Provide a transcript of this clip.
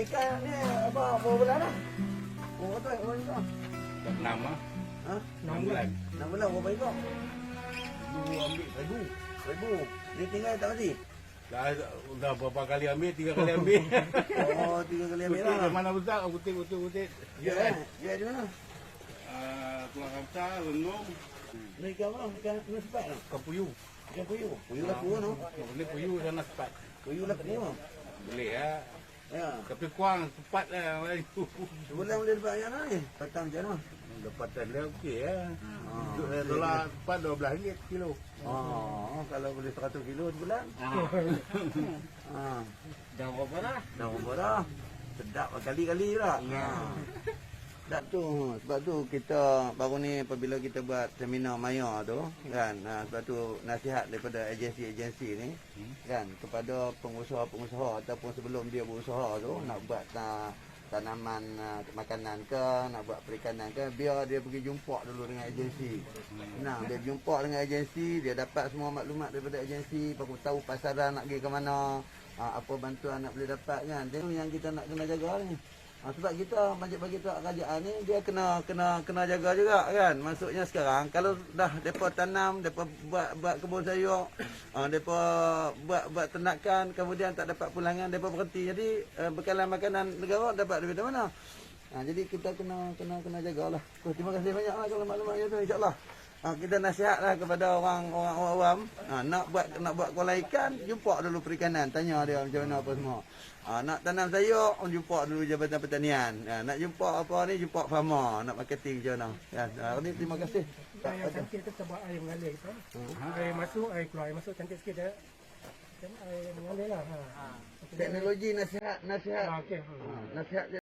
ikan ni apa berapa bulan dah? Oh tu, oh tu. 6 lah. Ha? 6 bulan. 6 bulan berapa ekor? Dulu ambil 1000. Dia tinggal tak mati? Dah berapa kali ambil, 3 kali ambil. Oh, 3 kali ambil Kutip lah. dari mana besar, kutip. Ya, ya di mana? Tulang kamsa, renung, Ni ikan apa? Ikan sepat lah. ikan puyuh. Ikan puyuh. Puyuh laku kan? Boleh puyuh sana sepat. Puyuh laku kan? Boleh ya. Ya. Tapi kurang cepat lah Melayu. Sebulan boleh dapat yang mana ni? Petang macam mana? Dapatan dia okey ya. Ah, Dolar cepat RM12 kilo. Oh, kalau boleh 100 kilo sebulan. Ah. Dah berapa dah? Dah berapa dah? Sedap kali-kali pula. Ya. Tak tu, sebab tu kita baru ni apabila kita buat seminar maya tu kan, sebab tu nasihat daripada agensi-agensi ni kan kepada pengusaha-pengusaha ataupun sebelum dia berusaha tu nak buat tanaman makanan ke, nak buat perikanan ke, biar dia pergi jumpa dulu dengan agensi. Nah, dia jumpa dengan agensi, dia dapat semua maklumat daripada agensi, baru tahu pasaran nak pergi ke mana, apa bantuan nak boleh dapat kan. Itu yang kita nak kena jaga ni. Sebab kita bagi tahu kerajaan ni dia kena jaga juga kan. Maksudnya sekarang kalau dah depa tanam, depa buat kebun sayur, depa buat ternakan, kemudian tak dapat pulangan, depa berhenti. Jadi bekalan makanan negara dapat daripada mana? Jadi kita kena jagalah. Terima kasih banyaklah kalau maklumatnya tu, insya-Allah. Kita nasihatlah kepada orang awam, nak buat kolam ikan, jumpa dulu perikanan, tanya dia macam mana apa semua. Nak tanam sayur, jumpa dulu Jabatan Pertanian. Nak jumpa apa ni, jumpa farmer, nak marketing macam mana. Kan. Ni terima kasih. Yang cantik tu kita buat air mengalir kita. Air masuk, air keluar, air masuk cantik sikit ya. Air mengalir lah. Teknologi nasihat. Okey. Nasihat